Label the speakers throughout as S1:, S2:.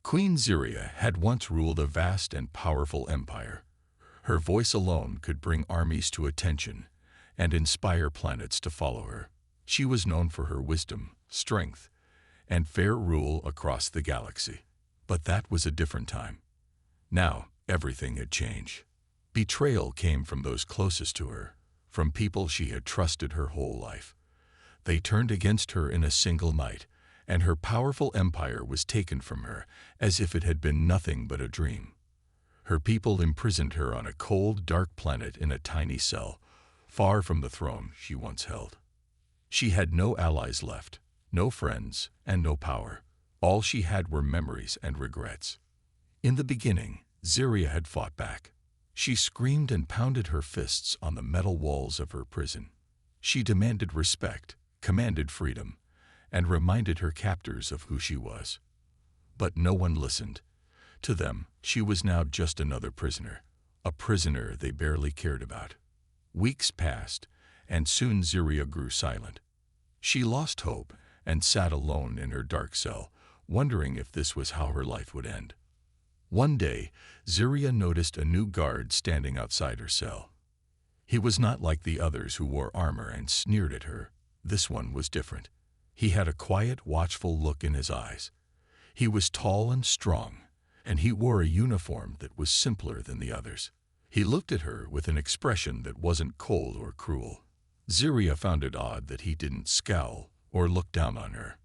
S1: Queen Ziria had once ruled a vast and powerful empire. Her voice alone could bring armies to attention and inspire planets to follow her. She was known for her wisdom, strength, and fair rule across the galaxy. But that was a different time. Now, everything had changed. Betrayal came from those closest to her, from people she had trusted her whole life. They turned against her in a single night, and her powerful empire was taken from her as if it had been nothing but a dream. Her people imprisoned her on a cold, dark planet in a tiny cell, far from the throne she once held. She had no allies left, no friends, and no power. All she had were memories and regrets. In the beginning, Ziria had fought back. She screamed and pounded her fists on the metal walls of her prison. She demanded respect, commanded freedom, and reminded her captors of who she was. But no one listened. To them, she was now just another prisoner, a prisoner they barely cared about. Weeks passed, and soon Ziria grew silent. She lost hope and sat alone in her dark cell, wondering if this was how her life would end. One day, Ziria noticed a new guard standing outside her cell. He was not like the others who wore armor and sneered at her. This one was different. He had a quiet, watchful look in his eyes. He was tall and strong, and he wore a uniform that was simpler than the others. He looked at her with an expression that wasn't cold or cruel. Ziria found it odd that he didn't scowl or look down on her.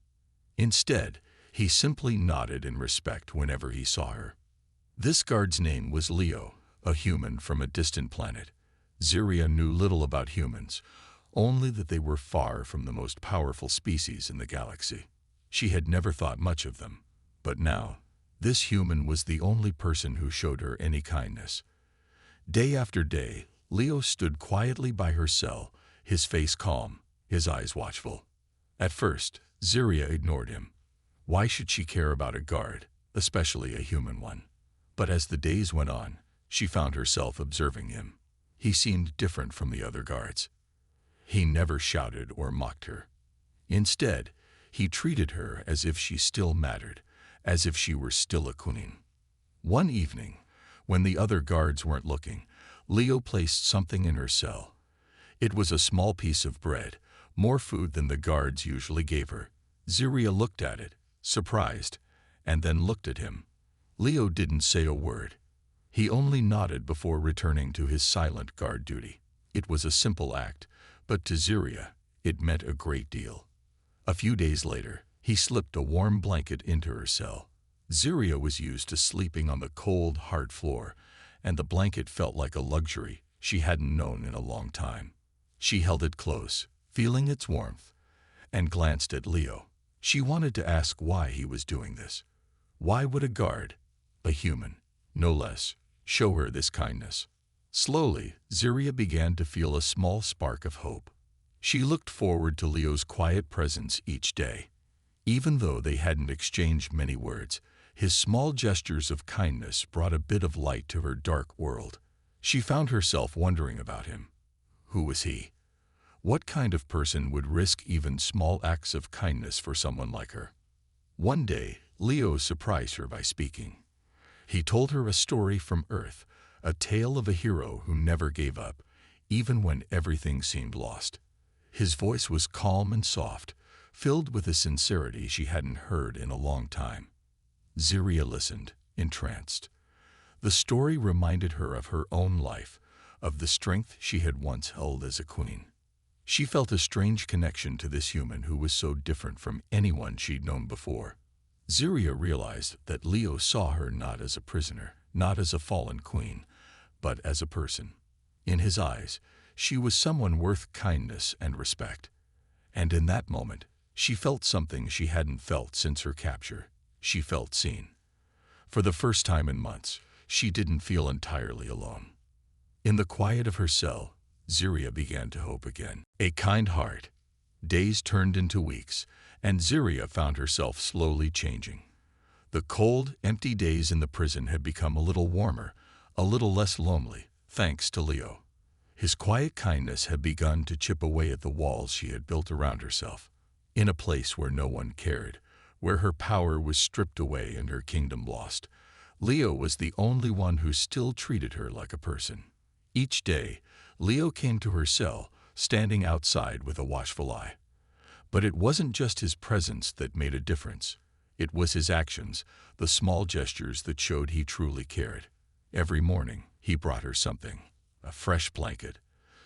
S1: Instead, he simply nodded in respect whenever he saw her. This guard's name was Leo, a human from a distant planet. Ziria knew little about humans, only that they were far from the most powerful species in the galaxy. She had never thought much of them, but now, this human was the only person who showed her any kindness. Day after day, Leo stood quietly by her cell, his face calm, his eyes watchful. At first, Ziria ignored him. Why should she care about a guard, especially a human one? But as the days went on, she found herself observing him. He seemed different from the other guards. He never shouted or mocked her. Instead, he treated her as if she still mattered, as if she were still a queen. One evening, when the other guards weren't looking, Leo placed something in her cell. It was a small piece of bread, more food than the guards usually gave her. Ziria looked at it, surprised, and then looked at him. Leo didn't say a word. He only nodded before returning to his silent guard duty. It was a simple act, but to Ziria, it meant a great deal. A few days later, he slipped a warm blanket into her cell. Ziria was used to sleeping on the cold, hard floor, and the blanket felt like a luxury she hadn't known in a long time. She held it close, feeling its warmth, and glanced at Leo. She wanted to ask why he was doing this. Why would a guard, a human, no less, show her this kindness? Slowly, Ziria began to feel a small spark of hope. She looked forward to Leo's quiet presence each day. Even though they hadn't exchanged many words, his small gestures of kindness brought a bit of light to her dark world. She found herself wondering about him. Who was he? What kind of person would risk even small acts of kindness for someone like her? One day, Leo surprised her by speaking. He told her a story from Earth, a tale of a hero who never gave up, even when everything seemed lost. His voice was calm and soft, filled with a sincerity she hadn't heard in a long time. Ziria listened, entranced. The story reminded her of her own life, of the strength she had once held as a queen. She felt a strange connection to this human who was so different from anyone she'd known before. Ziria realized that Leo saw her not as a prisoner, not as a fallen queen, but as a person. In his eyes, she was someone worth kindness and respect. And in that moment, she felt something she hadn't felt since her capture. She felt seen. For the first time in months, she didn't feel entirely alone. In the quiet of her cell, Ziria began to hope again. A kind heart. Days turned into weeks, and Ziria found herself slowly changing. The cold, empty days in the prison had become a little warmer, a little less lonely, thanks to Leo. His quiet kindness had begun to chip away at the walls she had built around herself. In a place where no one cared, where her power was stripped away and her kingdom lost, Leo was the only one who still treated her like a person. Each day, Leo came to her cell, standing outside with a watchful eye. But it wasn't just his presence that made a difference. It was his actions, the small gestures that showed he truly cared. Every morning, he brought her something, a fresh blanket,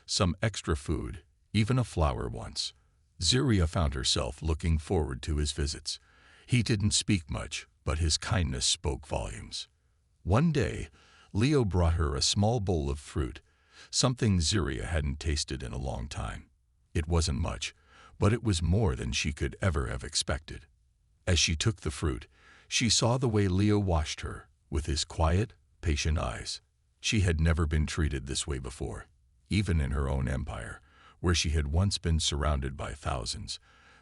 S1: some extra food, even a flower once. Ziria found herself looking forward to his visits. He didn't speak much, but his kindness spoke volumes. One day, Leo brought her a small bowl of fruit, something Ziria hadn't tasted in a long time. It wasn't much, but it was more than she could ever have expected. As she took the fruit, she saw the way Leo watched her, with his quiet, patient eyes. She had never been treated this way before, even in her own empire, where she had once been surrounded by thousands.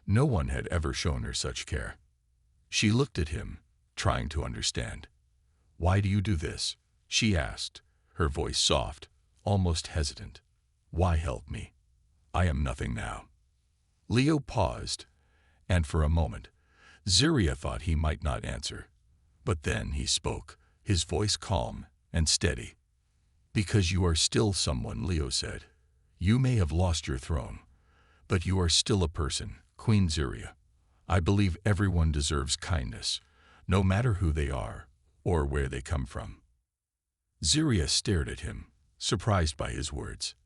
S1: No one had ever shown her such care. She looked at him, trying to understand. "Why do you do this?" she asked, her voice soft, almost hesitant. "Why help me? I am nothing now." Leo paused, and for a moment, Ziria thought he might not answer. But then he spoke, his voice calm and steady. "Because you are still someone," Leo said. "You may have lost your throne, but you are still a person, Queen Ziria. I believe everyone deserves kindness, no matter who they are or where they come from." Ziria stared at him, surprised by his words.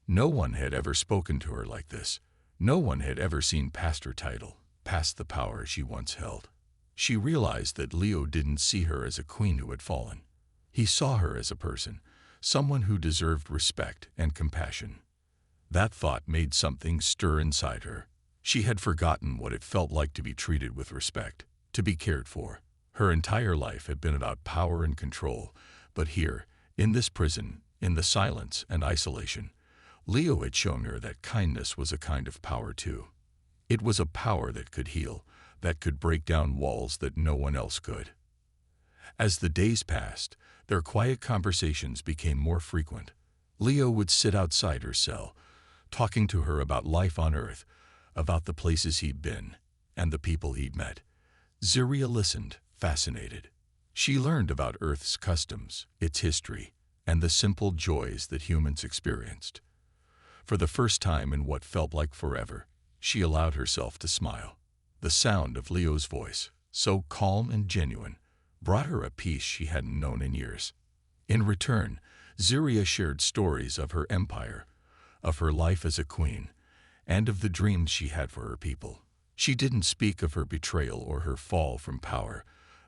S1: No one had ever spoken to her like this. No one had ever seen past her title, past the power she once held. She realized that Leo didn't see her as a queen who had fallen. He saw her as a person, someone who deserved respect and compassion. That thought made something stir inside her. She had forgotten what it felt like to be treated with respect, to be cared for. Her entire life had been about power and control, but here, in this prison, in the silence and isolation, Leo had shown her that kindness was a kind of power too. It was a power that could heal, that could break down walls that no one else could. As the days passed, their quiet conversations became more frequent. Leo would sit outside her cell, talking to her about life on Earth, about the places he'd been, and the people he'd met. Ziria listened, fascinated. She learned about Earth's customs, its history, and the simple joys that humans experienced. For the first time in what felt like forever, she allowed herself to smile. The sound of Leo's voice, so calm and genuine, brought her a peace she hadn't known in years. In return, Ziria shared stories of her empire, of her life as a queen, and of the dreams she had for her people. She didn't speak of her betrayal or her fall from power.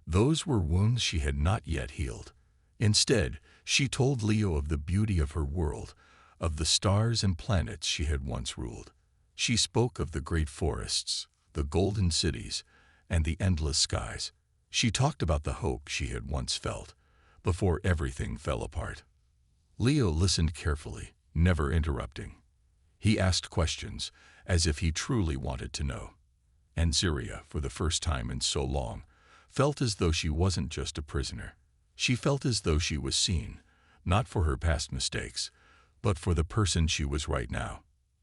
S1: Those were wounds she had not yet healed. Instead, she told Leo of the beauty of her world, of the stars and planets she had once ruled. She spoke of the great forests, the golden cities, and the endless skies. She talked about the hope she had once felt, before everything fell apart. Leo listened carefully, never interrupting. He asked questions, as if he truly wanted to know. And Ziria, for the first time in so long, felt as though she wasn't just a prisoner. She felt as though she was seen, not for her past mistakes, but for the person she was right now.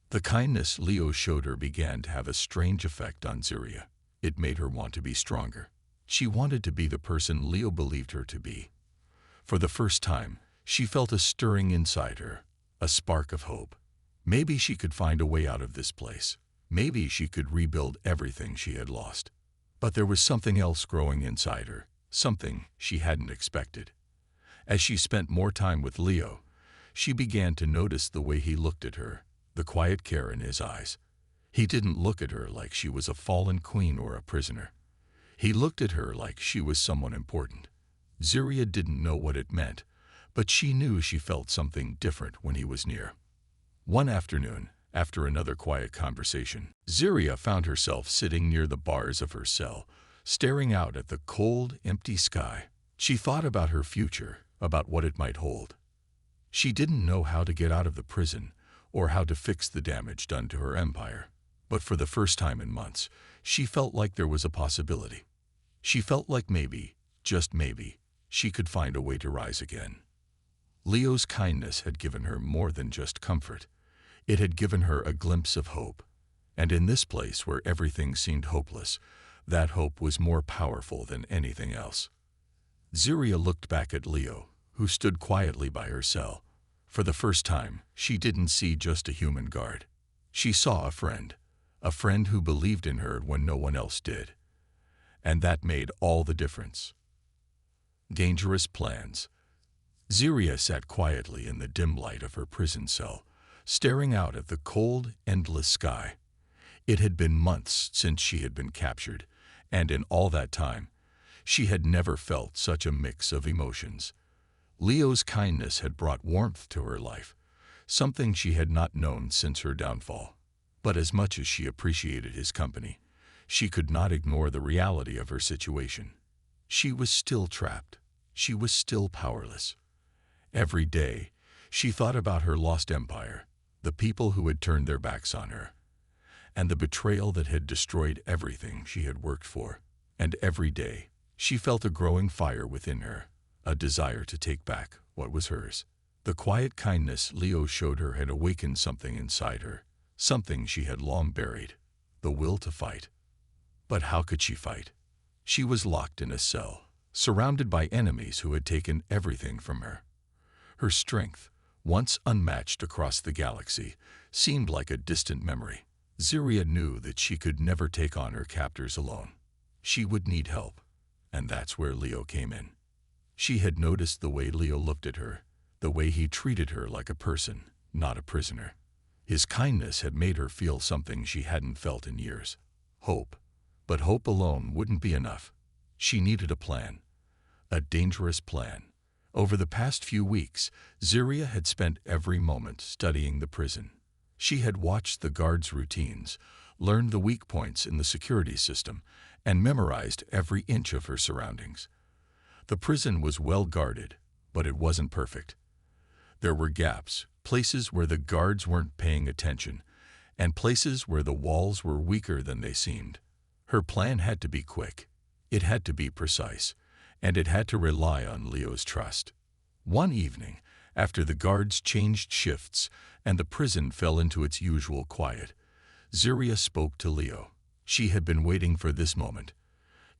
S1: The kindness Leo showed her began to have a strange effect on Ziria. It made her want to be stronger. She wanted to be the person Leo believed her to be. For the first time, she felt a stirring inside her, a spark of hope. Maybe she could find a way out of this place. Maybe she could rebuild everything she had lost. But there was something else growing inside her, something she hadn't expected. As she spent more time with Leo, she began to notice the way he looked at her, the quiet care in his eyes. He didn't look at her like she was a fallen queen or a prisoner. He looked at her like she was someone important. Ziria didn't know what it meant, but she knew she felt something different when he was near. One afternoon, after another quiet conversation, Ziria found herself sitting near the bars of her cell, staring out at the cold, empty sky. She thought about her future, about what it might hold. She didn't know how to get out of the prison or how to fix the damage done to her empire. But for the first time in months, she felt like there was a possibility. She felt like maybe, just maybe, she could find a way to rise again. Leo's kindness had given her more than just comfort. It had given her a glimpse of hope. And in this place where everything seemed hopeless, That hope was more powerful than anything else. Ziria looked back at Leo, who stood quietly by her cell. For the first time, she didn't see just a human guard. She saw a friend who believed in her when no one else did. And that made all the difference. Dangerous plans. Ziria sat quietly in the dim light of her prison cell, staring out at the cold, endless sky. It had been months since she had been captured, and in all that time, she had never felt such a mix of emotions. Leo's kindness had brought warmth to her life, something she had not known since her downfall. But as much as she appreciated his company, she could not ignore the reality of her situation. She was still trapped. She was still powerless. Every day, she thought about her lost empire, the people who had turned their backs on her, and the betrayal that had destroyed everything she had worked for. And every day, she felt a growing fire within her, a desire to take back what was hers. The quiet kindness Leo showed her had awakened something inside her, something she had long buried, the will to fight. But how could she fight? She was locked in a cell, surrounded by enemies who had taken everything from her. Her strength, once unmatched across the galaxy, seemed like a distant memory. Ziria knew that she could never take on her captors alone. She would need help, and that's where Leo came in. She had noticed the way Leo looked at her, the way he treated her like a person, not a prisoner. His kindness had made her feel something she hadn't felt in years. Hope. But hope alone wouldn't be enough. She needed a plan. A dangerous plan. Over the past few weeks, Ziria had spent every moment studying the prison. She had watched the guards' routines, learned the weak points in the security system, and memorized every inch of her surroundings. The prison was well guarded, but it wasn't perfect. There were gaps, places where the guards weren't paying attention, and places where the walls were weaker than they seemed. Her plan had to be quick, it had to be precise, and it had to rely on Leo's trust. One evening, after the guards changed shifts and the prison fell into its usual quiet, Ziria spoke to Leo. She had been waiting for this moment,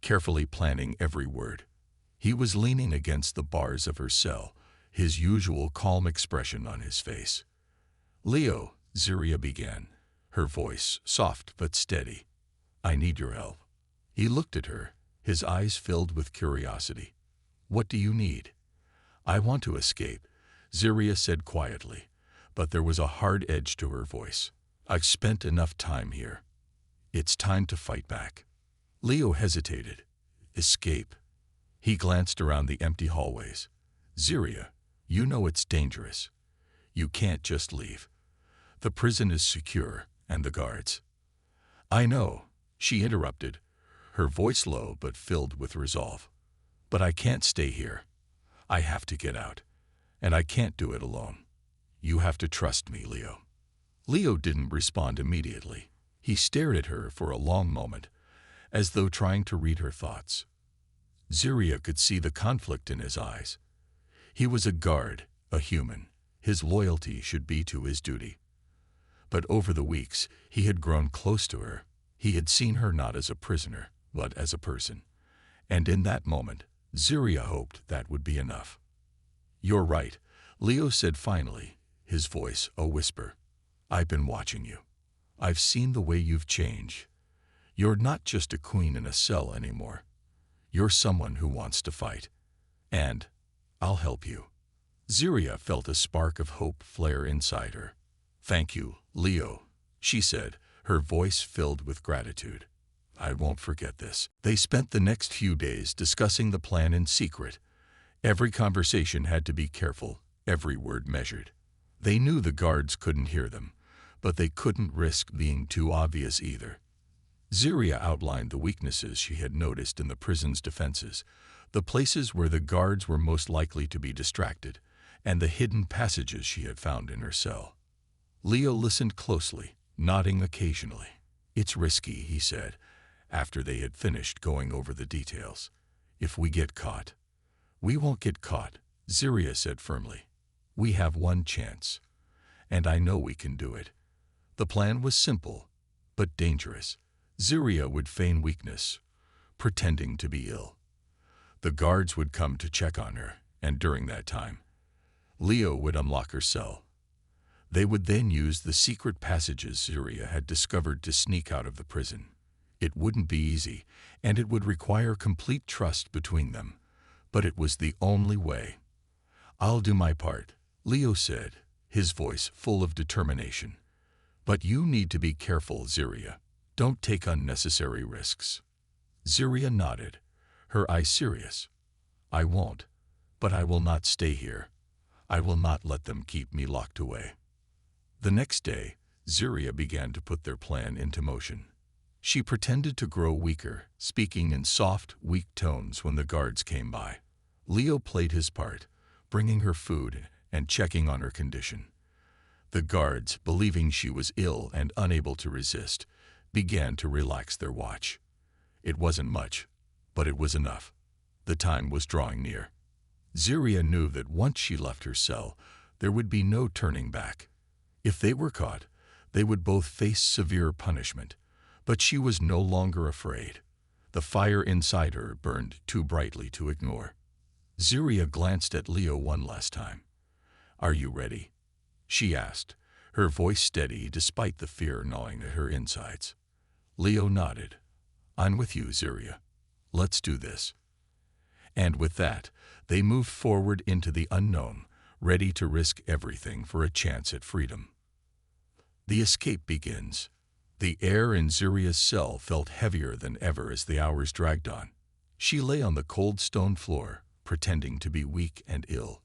S1: carefully planning every word. He was leaning against the bars of her cell, his usual calm expression on his face. "Leo," Ziria began, her voice soft but steady. "I need your help." He looked at her, his eyes filled with curiosity. "What do you need?" "I want to escape," Ziria said quietly, but there was a hard edge to her voice. "I've spent enough time here. It's time to fight back." Leo hesitated. "Escape?" He glanced around the empty hallways. "Ziria, you know it's dangerous. You can't just leave. The prison is secure, and the guards—" "I know," she interrupted, her voice low but filled with resolve. "But I can't stay here. I have to get out, and I can't do it alone. You have to trust me, Leo." Leo didn't respond immediately. He stared at her for a long moment, as though trying to read her thoughts. Ziria could see the conflict in his eyes. He was a guard, a human. His loyalty should be to his duty. But over the weeks, he had grown close to her. He had seen her not as a prisoner, but as a person. And in that moment, Ziria hoped that would be enough. "You're right," Leo said finally, his voice a whisper. "I've been watching you. I've seen the way you've changed. You're not just a queen in a cell anymore. You're someone who wants to fight. And I'll help you." Ziria felt a spark of hope flare inside her. "Thank you, Leo," she said, her voice filled with gratitude. "I won't forget this." They spent the next few days discussing the plan in secret. Every conversation had to be careful, every word measured. They knew the guards couldn't hear them, but they couldn't risk being too obvious either. Ziria outlined the weaknesses she had noticed in the prison's defenses, the places where the guards were most likely to be distracted, and the hidden passages she had found in her cell. Leo listened closely, nodding occasionally. "It's risky," he said, after they had finished going over the details. "If we get caught—" "We won't get caught," Ziria said firmly. "We have one chance, and I know we can do it." The plan was simple, but dangerous. Ziria would feign weakness, pretending to be ill. The guards would come to check on her, and during that time, Leo would unlock her cell. They would then use the secret passages Ziria had discovered to sneak out of the prison. It wouldn't be easy, and it would require complete trust between them, but it was the only way. "I'll do my part," Leo said, his voice full of determination. "But you need to be careful, Ziria. Don't take unnecessary risks." Ziria nodded, her eyes serious. "I won't, but I will not stay here. I will not let them keep me locked away." The next day, Ziria began to put their plan into motion. She pretended to grow weaker, speaking in soft, weak tones when the guards came by. Leo played his part, bringing her food and checking on her condition. The guards, believing she was ill and unable to resist, began to relax their watch. It wasn't much, but it was enough. The time was drawing near. Ziria knew that once she left her cell, there would be no turning back. If they were caught, they would both face severe punishment, but she was no longer afraid. The fire inside her burned too brightly to ignore. Ziria glanced at Leo one last time. "Are you ready?" she asked, her voice steady despite the fear gnawing at her insides. Leo nodded. "I'm with you, Ziria. Let's do this." And with that, they moved forward into the unknown, ready to risk everything for a chance at freedom. The escape begins. The air in Ziria's cell felt heavier than ever as the hours dragged on. She lay on the cold stone floor, pretending to be weak and ill.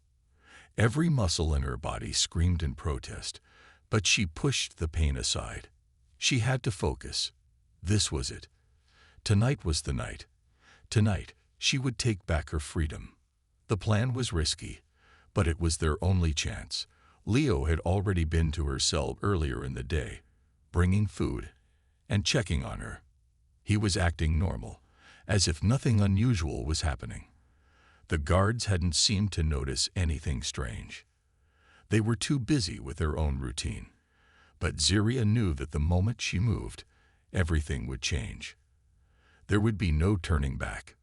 S1: Every muscle in her body screamed in protest, but she pushed the pain aside. She had to focus. This was it. Tonight was the night. Tonight, she would take back her freedom. The plan was risky, but it was their only chance. Leo had already been to her cell earlier in the day, bringing food and checking on her. He was acting normal, as if nothing unusual was happening. The guards hadn't seemed to notice anything strange. They were too busy with their own routine. But Ziria knew that the moment she moved, everything would change. There would be no turning back.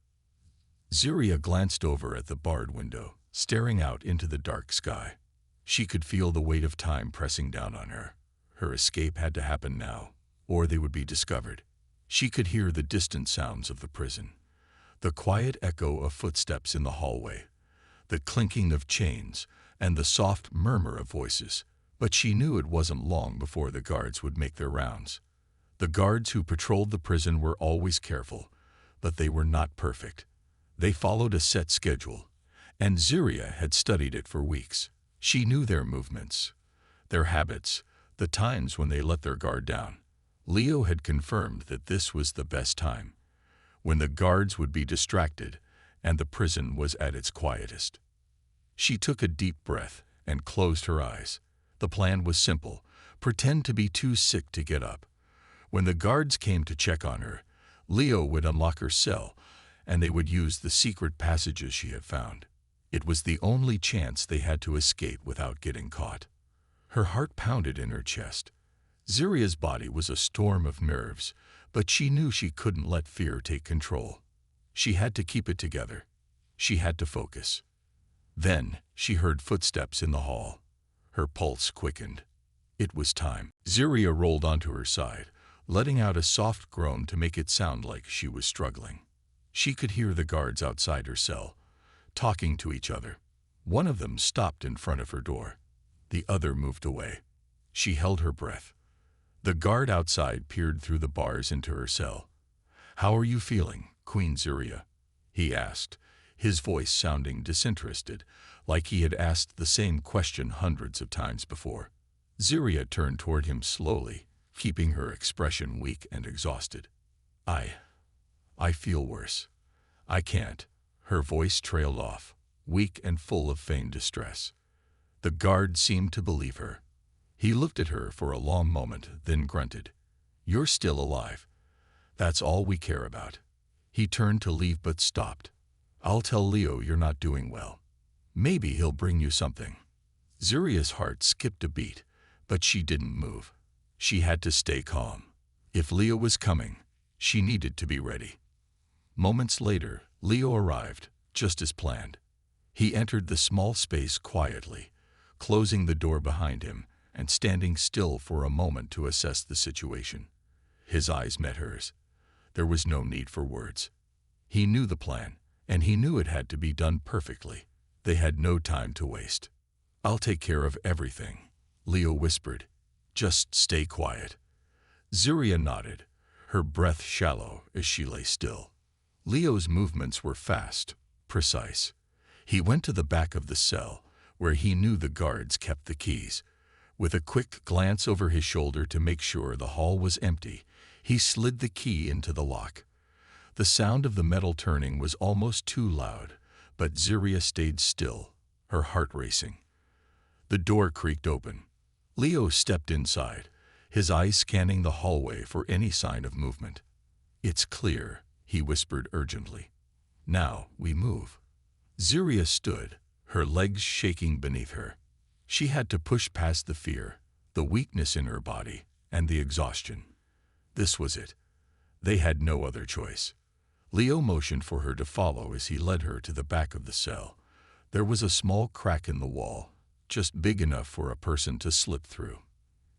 S1: Ziria glanced over at the barred window, staring out into the dark sky. She could feel the weight of time pressing down on her. Her escape had to happen now, or they would be discovered. She could hear the distant sounds of the prison, the quiet echo of footsteps in the hallway, the clinking of chains, and the soft murmur of voices. But she knew it wasn't long before the guards would make their rounds. The guards who patrolled the prison were always careful, but they were not perfect. They followed a set schedule, and Ziria had studied it for weeks. She knew their movements, their habits, the times when they let their guard down. Leo had confirmed that this was the best time, when the guards would be distracted and the prison was at its quietest. She took a deep breath and closed her eyes. The plan was simple: pretend to be too sick to get up. When the guards came to check on her, Leo would unlock her cell, and they would use the secret passages she had found. It was the only chance they had to escape without getting caught. Her heart pounded in her chest. Ziria's body was a storm of nerves, but she knew she couldn't let fear take control. She had to keep it together. She had to focus. Then she heard footsteps in the hall. Her pulse quickened. It was time. Ziria rolled onto her side, letting out a soft groan to make it sound like she was struggling. She could hear the guards outside her cell, talking to each other. One of them stopped in front of her door. The other moved away. She held her breath. The guard outside peered through the bars into her cell. "How are you feeling, Queen Ziria?" he asked, his voice sounding disinterested, like he had asked the same question hundreds of times before. Ziria turned toward him slowly, keeping her expression weak and exhausted. I feel worse. I can't." Her voice trailed off, weak and full of feigned distress. The guard seemed to believe her. He looked at her for a long moment, then grunted. "You're still alive. That's all we care about." He turned to leave but stopped. "I'll tell Leo you're not doing well. Maybe he'll bring you something." Ziria's heart skipped a beat, but she didn't move. She had to stay calm. If Leo was coming, she needed to be ready. Moments later, Leo arrived, just as planned. He entered the small space quietly, closing the door behind him and standing still for a moment to assess the situation. His eyes met hers. There was no need for words. He knew the plan, and he knew it had to be done perfectly. They had no time to waste. "I'll take care of everything," Leo whispered. "Just stay quiet." Ziria nodded, her breath shallow as she lay still. Leo's movements were fast, precise. He went to the back of the cell, where he knew the guards kept the keys. With a quick glance over his shoulder to make sure the hall was empty, he slid the key into the lock. The sound of the metal turning was almost too loud, but Ziria stayed still, her heart racing. The door creaked open. Leo stepped inside, his eyes scanning the hallway for any sign of movement. "It's clear," he whispered urgently. "Now we move." Ziria stood, her legs shaking beneath her. She had to push past the fear, the weakness in her body, and the exhaustion. This was it. They had no other choice. Leo motioned for her to follow as he led her to the back of the cell. There was a small crack in the wall, just big enough for a person to slip through.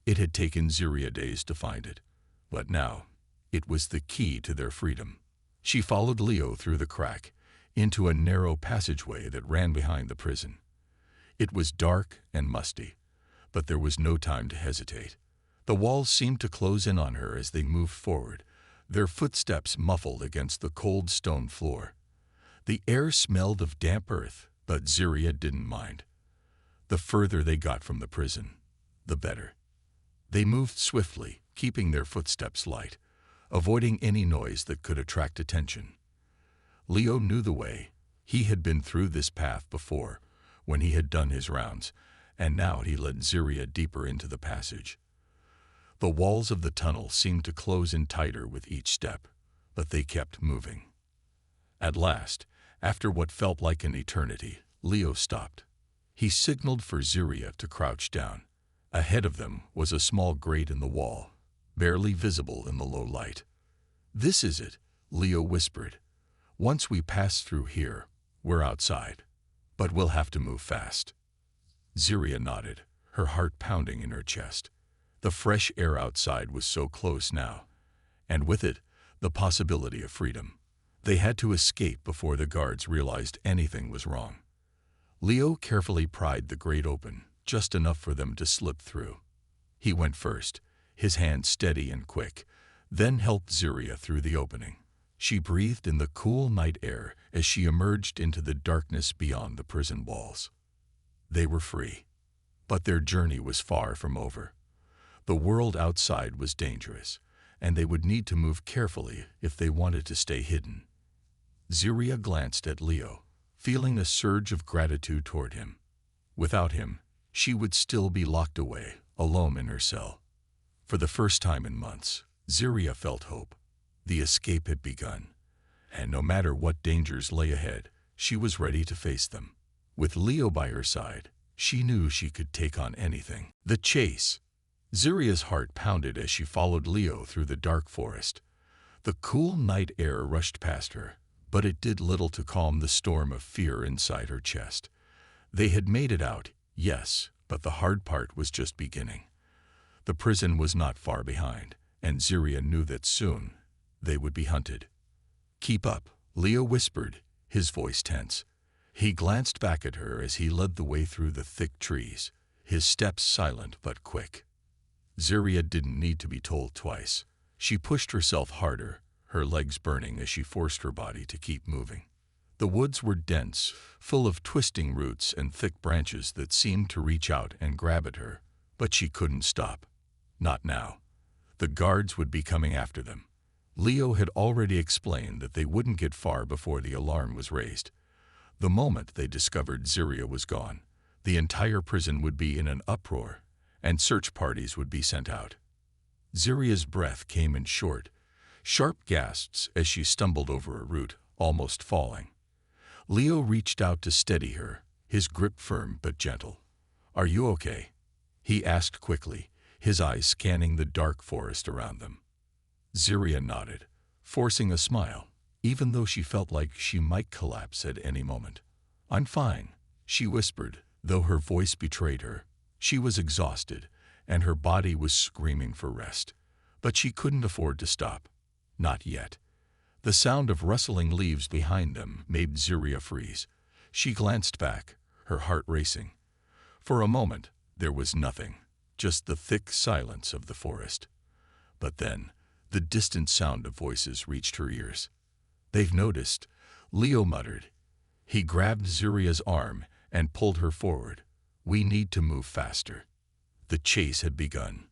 S1: It had taken Ziria days to find it, but now it was the key to their freedom. She followed Leo through the crack, into a narrow passageway that ran behind the prison. It was dark and musty, but there was no time to hesitate. The walls seemed to close in on her as they moved forward, their footsteps muffled against the cold stone floor. The air smelled of damp earth, but Ziria didn't mind. The further they got from the prison, the better. They moved swiftly, keeping their footsteps light, avoiding any noise that could attract attention. Leo knew the way. He had been through this path before, when he had done his rounds, and now he led Ziria deeper into the passage. The walls of the tunnel seemed to close in tighter with each step, but they kept moving. At last, after what felt like an eternity, Leo stopped. He signaled for Ziria to crouch down. Ahead of them was a small grate in the wall, barely visible in the low light. "This is it," Leo whispered. "Once we pass through here, we're outside. But we'll have to move fast." Ziria nodded, her heart pounding in her chest. The fresh air outside was so close now, and with it, the possibility of freedom. They had to escape before the guards realized anything was wrong. Leo carefully pried the grate open, just enough for them to slip through. He went first, his hand steady and quick, then helped Ziria through the opening. She breathed in the cool night air as she emerged into the darkness beyond the prison walls. They were free, but their journey was far from over. The world outside was dangerous, and they would need to move carefully if they wanted to stay hidden. Ziria glanced at Leo, feeling a surge of gratitude toward him. Without him, she would still be locked away, alone in her cell. For the first time in months, Ziria felt hope. The escape had begun, and no matter what dangers lay ahead, she was ready to face them. With Leo by her side, she knew she could take on anything. The chase. Ziria's heart pounded as she followed Leo through the dark forest. The cool night air rushed past her, but it did little to calm the storm of fear inside her chest. They had made it out, yes, but the hard part was just beginning. The prison was not far behind, and Ziria knew that soon they would be hunted. "Keep up," Leo whispered, his voice tense. He glanced back at her as he led the way through the thick trees, his steps silent but quick. Ziria didn't need to be told twice. She pushed herself harder, her legs burning as she forced her body to keep moving. The woods were dense, full of twisting roots and thick branches that seemed to reach out and grab at her, but she couldn't stop. Not now. The guards would be coming after them. Leo had already explained that they wouldn't get far before the alarm was raised. The moment they discovered Ziria was gone, the entire prison would be in an uproar, and search parties would be sent out. Ziria's breath came in short, sharp gasps as she stumbled over a root, almost falling. Leo reached out to steady her, his grip firm but gentle. "Are you okay?" he asked quickly, his eyes scanning the dark forest around them. Ziria nodded, forcing a smile. even though she felt like she might collapse at any moment. "I'm fine," she whispered, though her voice betrayed her. She was exhausted, and her body was screaming for rest. But she couldn't afford to stop. Not yet. The sound of rustling leaves behind them made Ziria freeze. She glanced back, her heart racing. For a moment, there was nothing, just the thick silence of the forest. But then, the distant sound of voices reached her ears. "They've noticed," Leo muttered. He grabbed Ziria's arm and pulled her forward. "We need to move faster." The chase had begun.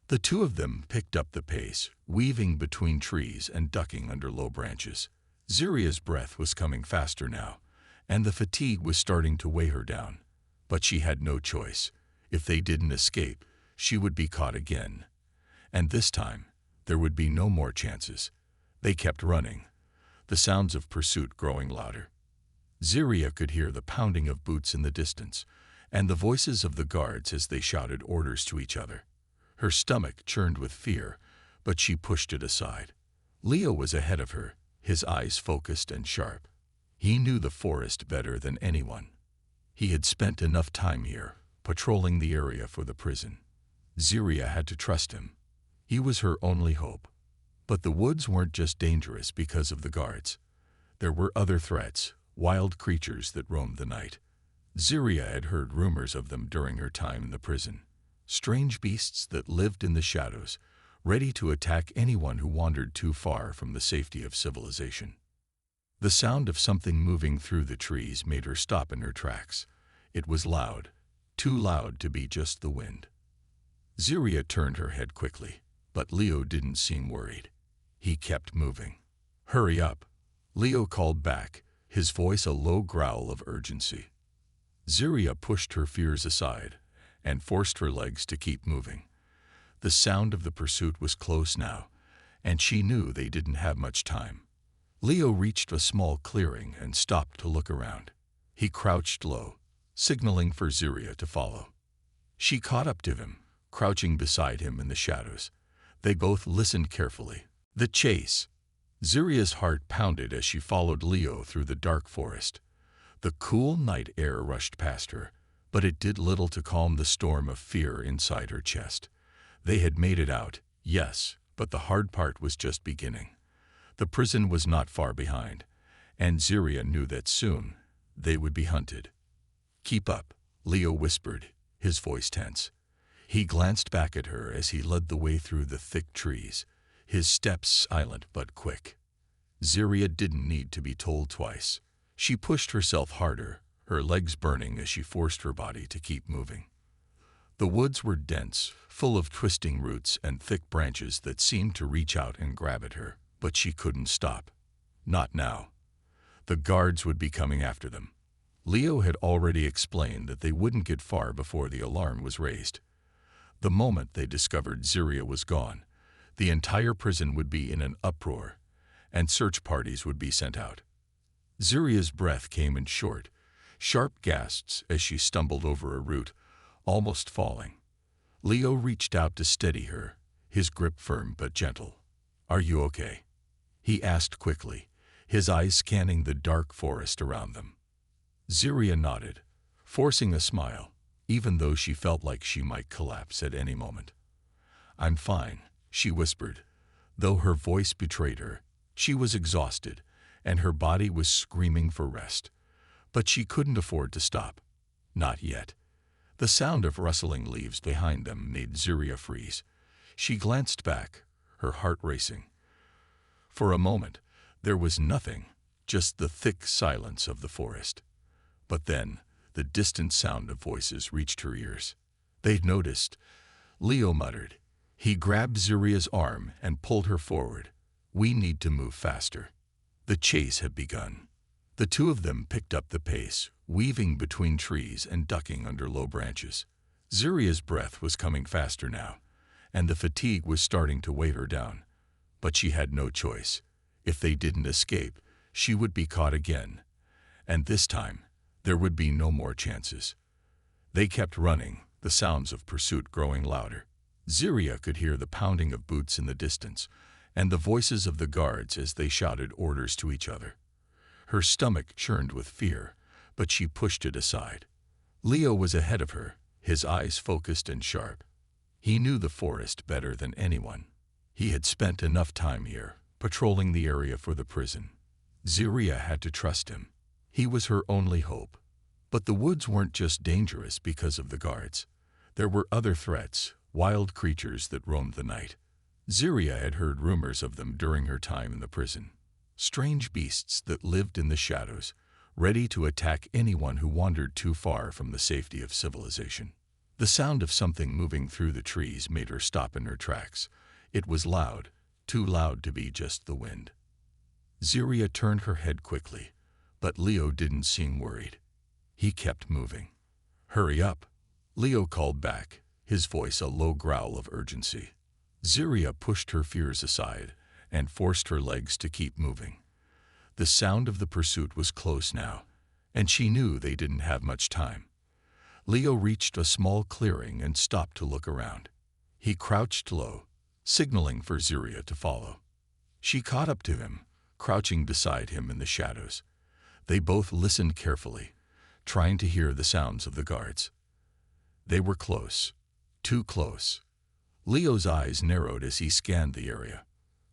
S1: The two of them picked up the pace, weaving between trees and ducking under low branches. Ziria's breath was coming faster now, and the fatigue was starting to weigh her down. But she had no choice. If they didn't escape, she would be caught again. And this time, there would be no more chances. They kept running, the sounds of pursuit growing louder. Ziria could hear the pounding of boots in the distance, and the voices of the guards as they shouted orders to each other. Her stomach churned with fear, but she pushed it aside. Leo was ahead of her, his eyes focused and sharp. He knew the forest better than anyone. He had spent enough time here, patrolling the area for the prison. Ziria had to trust him. He was her only hope. But the woods weren't just dangerous because of the guards. There were other threats, wild creatures that roamed the night. Ziria had heard rumors of them during her time in the prison. Strange beasts that lived in the shadows, ready to attack anyone who wandered too far from the safety of civilization. The sound of something moving through the trees made her stop in her tracks. It was loud, too loud to be just the wind. Ziria turned her head quickly, but Leo didn't seem worried. He kept moving. "Hurry up," Leo called back, his voice a low growl of urgency. Ziria pushed her fears aside and forced her legs to keep moving. The sound of the pursuit was close now, and she knew they didn't have much time. Leo reached a small clearing and stopped to look around. He crouched low, signaling for Ziria to follow. She caught up to him, crouching beside him in the shadows. They both listened carefully. The chase. Ziria's heart pounded as she followed Leo through the dark forest. The cool night air rushed past her, but it did little to calm the storm of fear inside her chest. They had made it out, yes, but the hard part was just beginning. The prison was not far behind, and Ziria knew that soon they would be hunted. "Keep up," Leo whispered, his voice tense. He glanced back at her as he led the way through the thick trees, his steps silent but quick. Ziria didn't need to be told twice. She pushed herself harder, her legs burning as she forced her body to keep moving. The woods were dense, full of twisting roots and thick branches that seemed to reach out and grab at her, but she couldn't stop. Not now. The guards would be coming after them. Leo had already explained that they wouldn't get far before the alarm was raised. The moment they discovered Ziria was gone, the entire prison would be in an uproar, and search parties would be sent out. Ziria's breath came in short, sharp gasps as she stumbled over a root, almost falling. Leo reached out to steady her, his grip firm but gentle. "Are you okay?" he asked quickly, his eyes scanning the dark forest around them. Ziria nodded, forcing a smile, even though she felt like she might collapse at any moment. "I'm fine," she whispered, though her voice betrayed her. She was exhausted, and her body was screaming for rest. But she couldn't afford to stop. Not yet. The sound of rustling leaves behind them made Ziria freeze. She glanced back, her heart racing. For a moment, there was nothing, just the thick silence of the forest. But then, the distant sound of voices reached her ears. "They'd noticed," Leo muttered. He grabbed Ziria's arm and pulled her forward. "We need to move faster." The chase had begun. The two of them picked up the pace, weaving between trees and ducking under low branches. Ziria's breath was coming faster now, and the fatigue was starting to weigh her down. But she had no choice. If they didn't escape, she would be caught again. And this time, there would be no more chances. They kept running, the sounds of pursuit growing louder. Ziria could hear the pounding of boots in the distance, and the voices of the guards as they shouted orders to each other. Her stomach churned with fear, but she pushed it aside. Leo was ahead of her, his eyes focused and sharp. He knew the forest better than anyone. He had spent enough time here, patrolling the area for the prison. Ziria had to trust him. He was her only hope. But the woods weren't just dangerous because of the guards. There were other threats, wild creatures that roamed the night. Ziria had heard rumors of them during her time in the prison. Strange beasts that lived in the shadows, ready to attack anyone who wandered too far from the safety of civilization. The sound of something moving through the trees made her stop in her tracks. It was loud, too loud to be just the wind. Ziria turned her head quickly, but Leo didn't seem worried. He kept moving. "Hurry up," Leo called back, his voice a low growl of urgency. Ziria pushed her fears aside and forced her legs to keep moving. The sound of the pursuit was close now, and she knew they didn't have much time. Leo reached a small clearing and stopped to look around. He crouched low, signaling for Ziria to follow. She caught up to him, crouching beside him in the shadows. They both listened carefully, trying to hear the sounds of the guards. They were close, too close. Leo's eyes narrowed as he scanned the area.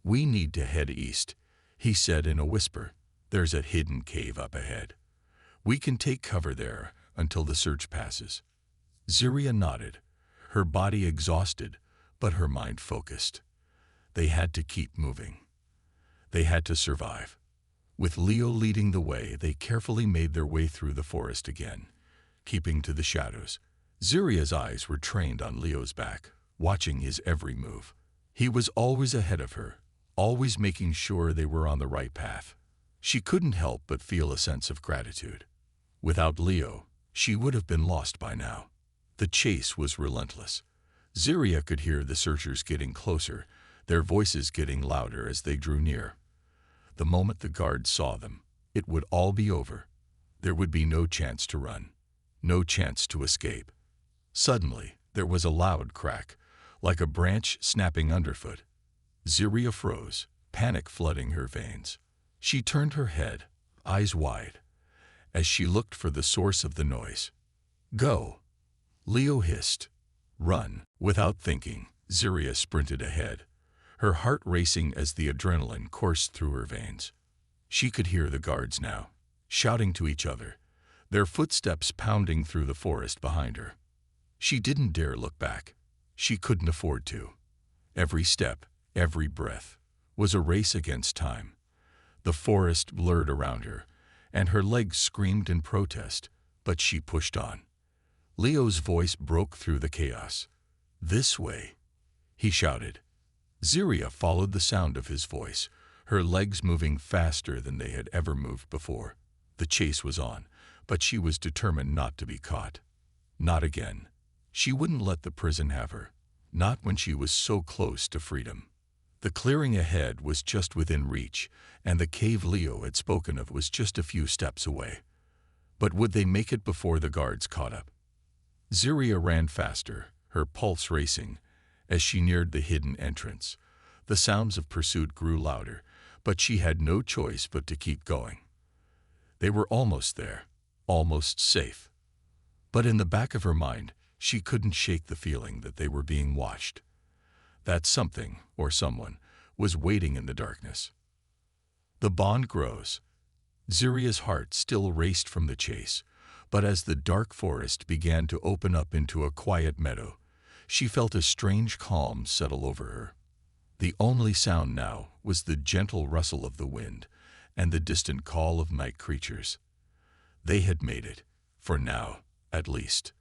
S1: "We need to head east," he said in a whisper. "There's a hidden cave up ahead. We can take cover there until the search passes." Ziria nodded, her body exhausted, but her mind focused. They had to keep moving. They had to survive. With Leo leading the way, they carefully made their way through the forest again, keeping to the shadows. Ziria's eyes were trained on Leo's back, watching his every move. He was always ahead of her, always making sure they were on the right path. She couldn't help but feel a sense of gratitude. Without Leo, she would have been lost by now. The chase was relentless. Ziria could hear the searchers getting closer, their voices getting louder as they drew near. The moment the guards saw them, it would all be over. There would be no chance to run, no chance to escape. Suddenly, there was a loud crack, like a branch snapping underfoot. Ziria froze, panic flooding her veins. She turned her head, eyes wide, as she looked for the source of the noise. "Go," Leo hissed. "Run." Without thinking, Ziria sprinted ahead, her heart racing as the adrenaline coursed through her veins. She could hear the guards now, shouting to each other, their footsteps pounding through the forest behind her. She didn't dare look back. She couldn't afford to. Every step, every breath, was a race against time. The forest blurred around her, and her legs screamed in protest, but she pushed on. Leo's voice broke through the chaos. "This way," he shouted. Ziria followed the sound of his voice, her legs moving faster than they had ever moved before. The chase was on, but she was determined not to be caught. Not again. She wouldn't let the prison have her, not when she was so close to freedom. The clearing ahead was just within reach, and the cave Leo had spoken of was just a few steps away. But would they make it before the guards caught up? Ziria ran faster, her pulse racing, as she neared the hidden entrance. The sounds of pursuit grew louder, but she had no choice but to keep going. They were almost there, almost safe. But in the back of her mind, she couldn't shake the feeling that they were being watched. That something, or someone, was waiting in the darkness. The bond grows. Ziria's heart still raced from the chase, but as the dark forest began to open up into a quiet meadow, she felt a strange calm settle over her. The only sound now was the gentle rustle of the wind and the distant call of night creatures. They had made it, for now, at least.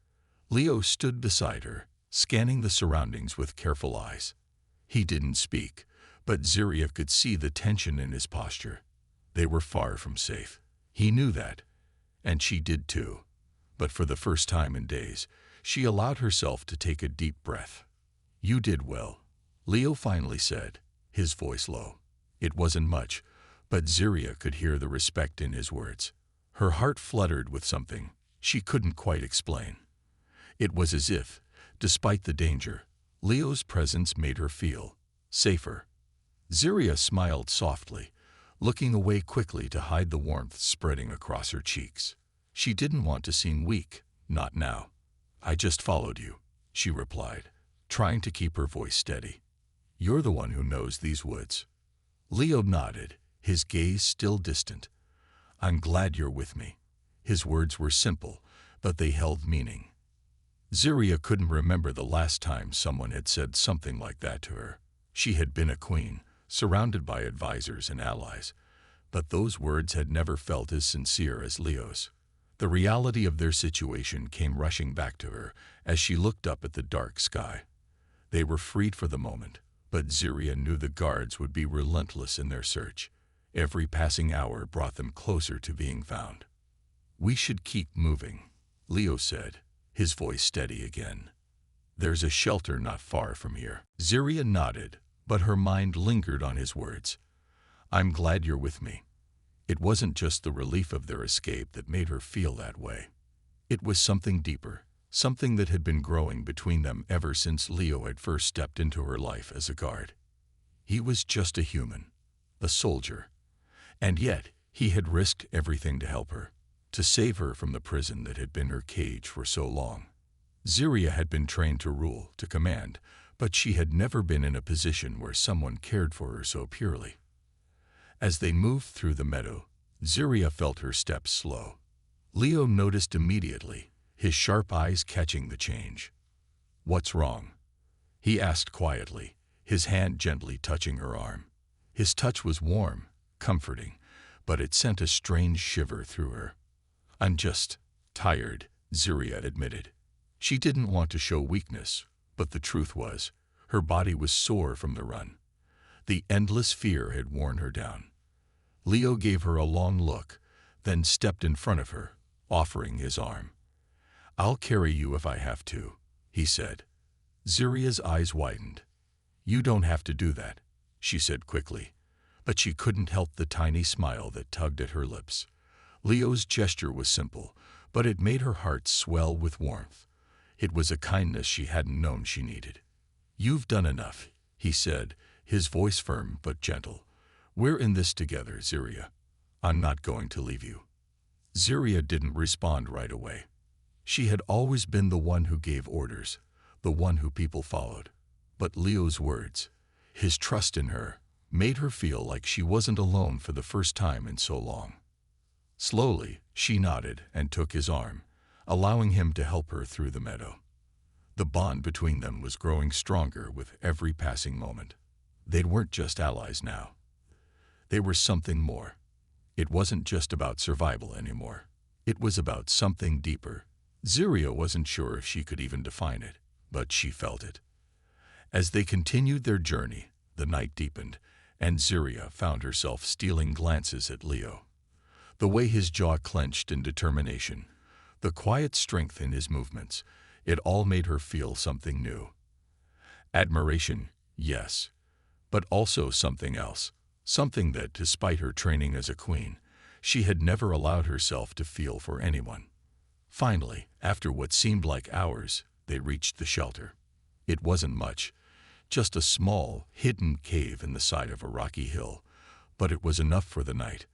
S1: Leo stood beside her, scanning the surroundings with careful eyes. He didn't speak, but Ziria could see the tension in his posture. They were far from safe. He knew that, and she did too. But for the first time in days, she allowed herself to take a deep breath. "You did well," Leo finally said, his voice low. It wasn't much, but Ziria could hear the respect in his words. Her heart fluttered with something she couldn't quite explain. It was as if, despite the danger, Leo's presence made her feel safer. Ziria smiled softly, looking away quickly to hide the warmth spreading across her cheeks. She didn't want to seem weak, not now. "I just followed you," she replied, trying to keep her voice steady. "You're the one who knows these woods." Leo nodded, his gaze still distant. "I'm glad you're with me." His words were simple, but they held meaning. Ziria couldn't remember the last time someone had said something like that to her. She had been a queen, surrounded by advisors and allies, but those words had never felt as sincere as Leo's. The reality of their situation came rushing back to her as she looked up at the dark sky. They were freed for the moment, but Ziria knew the guards would be relentless in their search. Every passing hour brought them closer to being found. "We should keep moving," Leo said, his voice steady again. "There's a shelter not far from here." Ziria nodded, but her mind lingered on his words. "I'm glad you're with me." It wasn't just the relief of their escape that made her feel that way. It was something deeper, something that had been growing between them ever since Leo had first stepped into her life as a guard. He was just a human, a soldier, and yet he had risked everything to help her, to save her from the prison that had been her cage for so long. Ziria had been trained to rule, to command, but she had never been in a position where someone cared for her so purely. As they moved through the meadow, Ziria felt her steps slow. Leo noticed immediately, his sharp eyes catching the change. "What's wrong?" he asked quietly, his hand gently touching her arm. His touch was warm, comforting, but it sent a strange shiver through her. "I'm just tired," Ziria admitted. She didn't want to show weakness, but the truth was, her body was sore from the run. The endless fear had worn her down. Leo gave her a long look, then stepped in front of her, offering his arm. "I'll carry you if I have to," he said. Ziria's eyes widened. "You don't have to do that," she said quickly, but she couldn't help the tiny smile that tugged at her lips. Leo's gesture was simple, but it made her heart swell with warmth. It was a kindness she hadn't known she needed. "You've done enough," he said, his voice firm but gentle. "We're in this together, Ziria. I'm not going to leave you." Ziria didn't respond right away. She had always been the one who gave orders, the one who people followed. But Leo's words, his trust in her, made her feel like she wasn't alone for the first time in so long. Slowly, she nodded and took his arm, allowing him to help her through the meadow. The bond between them was growing stronger with every passing moment. They weren't just allies now. They were something more. It wasn't just about survival anymore. It was about something deeper. Ziria wasn't sure if she could even define it, but she felt it. As they continued their journey, the night deepened, and Ziria found herself stealing glances at Leo. The way his jaw clenched in determination, the quiet strength in his movements, it all made her feel something new. Admiration, yes, but also something else, something that, despite her training as a queen, she had never allowed herself to feel for anyone. Finally, after what seemed like hours, they reached the shelter. It wasn't much, just a small, hidden cave in the side of a rocky hill, but it was enough for the night.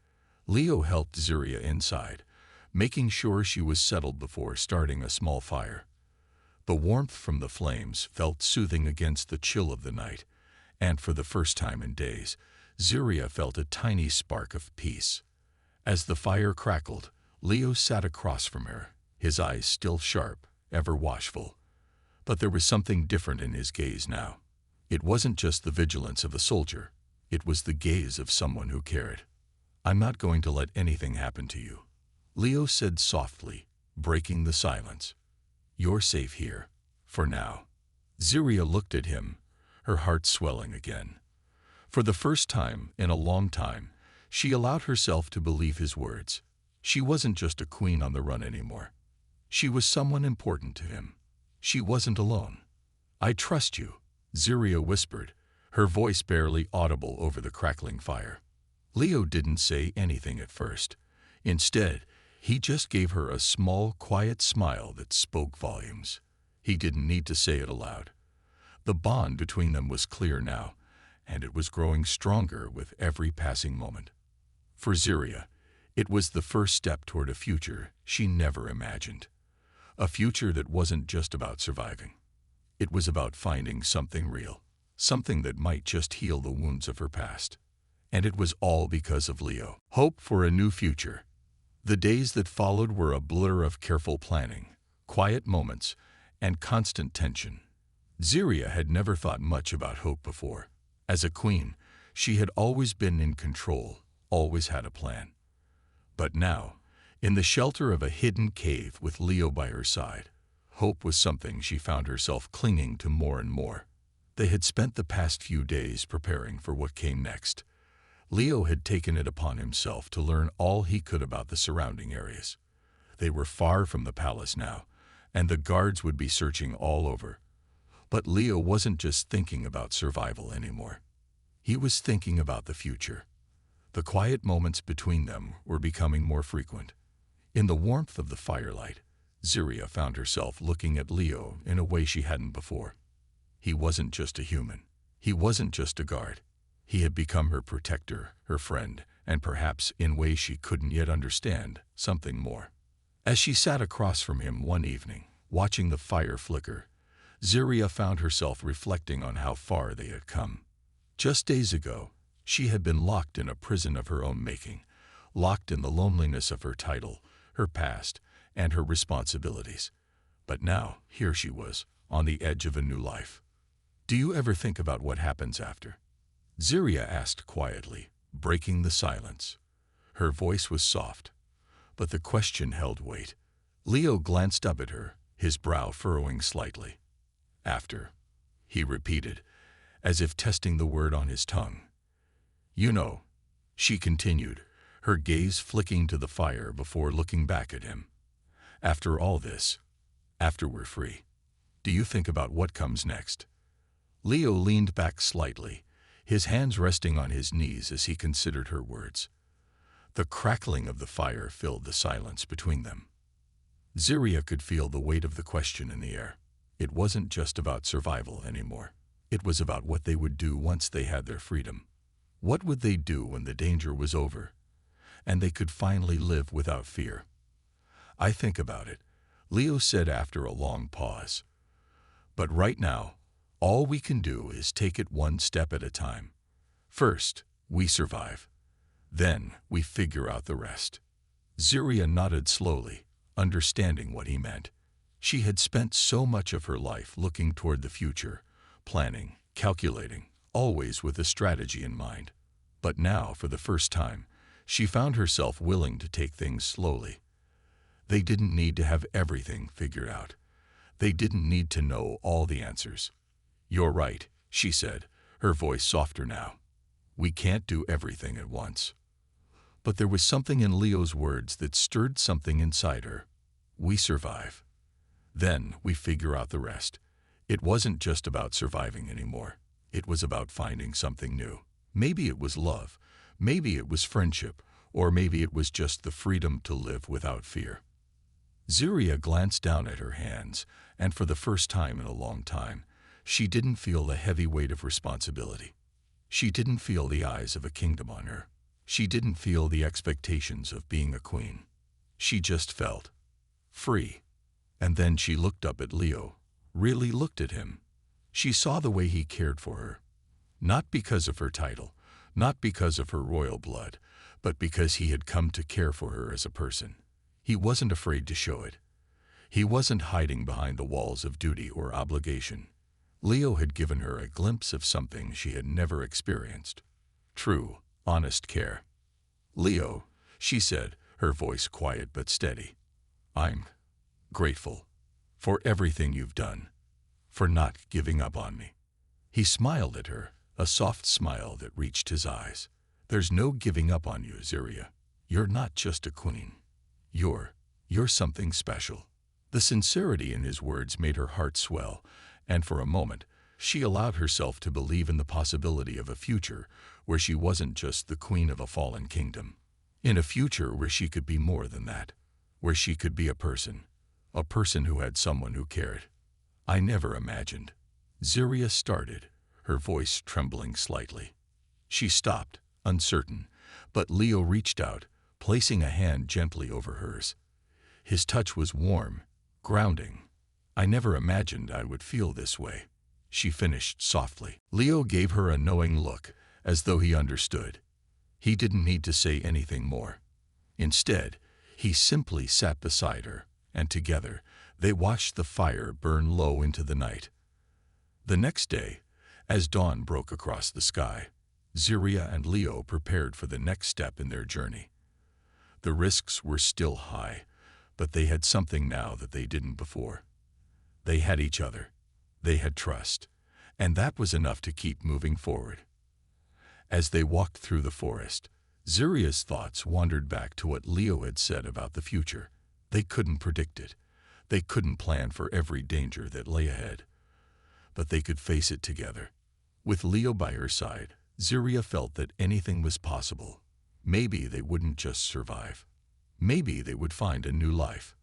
S1: Leo helped Ziria inside, making sure she was settled before starting a small fire. The warmth from the flames felt soothing against the chill of the night, and for the first time in days, Ziria felt a tiny spark of peace. As the fire crackled, Leo sat across from her, his eyes still sharp, ever watchful. But there was something different in his gaze now. It wasn't just the vigilance of a soldier, it was the gaze of someone who cared. "I'm not going to let anything happen to you," Leo said softly, breaking the silence. "You're safe here, for now." Ziria looked at him, her heart swelling again. For the first time in a long time, she allowed herself to believe his words. She wasn't just a queen on the run anymore. She was someone important to him. She wasn't alone. "I trust you," Ziria whispered, her voice barely audible over the crackling fire. Leo didn't say anything at first. Instead, he just gave her a small, quiet smile that spoke volumes. He didn't need to say it aloud. The bond between them was clear now, and it was growing stronger with every passing moment. For Ziria, it was the first step toward a future she never imagined. A future that wasn't just about surviving. It was about finding something real, something that might just heal the wounds of her past. And it was all because of Leo. Hope for a new future. The days that followed were a blur of careful planning, quiet moments, and constant tension. Ziria had never thought much about hope before. As a queen, she had always been in control, always had a plan. But now, in the shelter of a hidden cave with Leo by her side, hope was something she found herself clinging to more and more. They had spent the past few days preparing for what came next. Leo had taken it upon himself to learn all he could about the surrounding areas. They were far from the palace now, and the guards would be searching all over. But Leo wasn't just thinking about survival anymore. He was thinking about the future. The quiet moments between them were becoming more frequent. In the warmth of the firelight, Ziria found herself looking at Leo in a way she hadn't before. He wasn't just a human. He wasn't just a guard. He had become her protector, her friend, and perhaps, in ways she couldn't yet understand, something more. As she sat across from him one evening, watching the fire flicker, Ziria found herself reflecting on how far they had come. Just days ago, she had been locked in a prison of her own making, locked in the loneliness of her title, her past, and her responsibilities. But now, here she was, on the edge of a new life. "Do you ever think about what happens after?" Ziria asked quietly, breaking the silence. Her voice was soft, but the question held weight. Leo glanced up at her, his brow furrowing slightly. "After," he repeated, as if testing the word on his tongue. "You know," she continued, her gaze flicking to the fire before looking back at him. "After all this, after we're free, do you think about what comes next?" Leo leaned back slightly, his hands resting on his knees as he considered her words. The crackling of the fire filled the silence between them. Ziria could feel the weight of the question in the air. It wasn't just about survival anymore. It was about what they would do once they had their freedom. What would they do when the danger was over, and they could finally live without fear? "I think about it," Leo said after a long pause. "But right now, all we can do is take it one step at a time. First, we survive. Then, we figure out the rest." Ziria nodded slowly, understanding what he meant. She had spent so much of her life looking toward the future, planning, calculating, always with a strategy in mind. But now, for the first time, she found herself willing to take things slowly. They didn't need to have everything figured out. They didn't need to know all the answers. "You're right," she said, her voice softer now. "We can't do everything at once." But there was something in Leo's words that stirred something inside her. We survive. Then we figure out the rest. It wasn't just about surviving anymore. It was about finding something new. Maybe it was love, maybe it was friendship, or maybe it was just the freedom to live without fear. Ziria glanced down at her hands, and for the first time in a long time, she didn't feel the heavy weight of responsibility. She didn't feel the eyes of a kingdom on her. She didn't feel the expectations of being a queen. She just felt free. And then she looked up at Leo, really looked at him. She saw the way he cared for her. Not because of her title, not because of her royal blood, but because he had come to care for her as a person. He wasn't afraid to show it. He wasn't hiding behind the walls of duty or obligation. Leo had given her a glimpse of something she had never experienced. True, honest care. "Leo," she said, her voice quiet but steady, "I'm grateful for everything you've done, for not giving up on me." He smiled at her, a soft smile that reached his eyes. "There's no giving up on you, Ziria. You're not just a queen. You're something special." The sincerity in his words made her heart swell, and for a moment, she allowed herself to believe in the possibility of a future where she wasn't just the queen of a fallen kingdom. In a future where she could be more than that, where she could be a person who had someone who cared. "I never imagined." Ziria started, her voice trembling slightly. She stopped, uncertain, but Leo reached out, placing a hand gently over hers. His touch was warm, grounding. "I never imagined I would feel this way," she finished softly. Leo gave her a knowing look, as though he understood. He didn't need to say anything more. Instead, he simply sat beside her, and together, they watched the fire burn low into the night. The next day, as dawn broke across the sky, Ziria and Leo prepared for the next step in their journey. The risks were still high, but they had something now that they didn't before. They had each other, they had trust, and that was enough to keep moving forward. As they walked through the forest, Ziria's thoughts wandered back to what Leo had said about the future. They couldn't predict it. They couldn't plan for every danger that lay ahead. But they could face it together. With Leo by her side, Ziria felt that anything was possible. Maybe they wouldn't just survive. Maybe they would find a new life.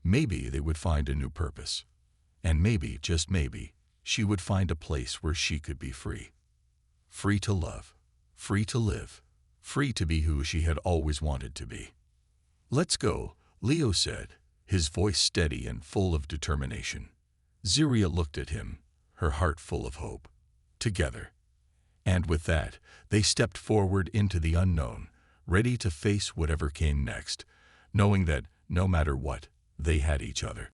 S1: Maybe they would find a new purpose. And maybe, just maybe, she would find a place where she could be free. Free to love. Free to live. Free to be who she had always wanted to be. "Let's go," Leo said, his voice steady and full of determination. Ziria looked at him, her heart full of hope. Together. And with that, they stepped forward into the unknown, ready to face whatever came next, knowing that, no matter what, they had each other.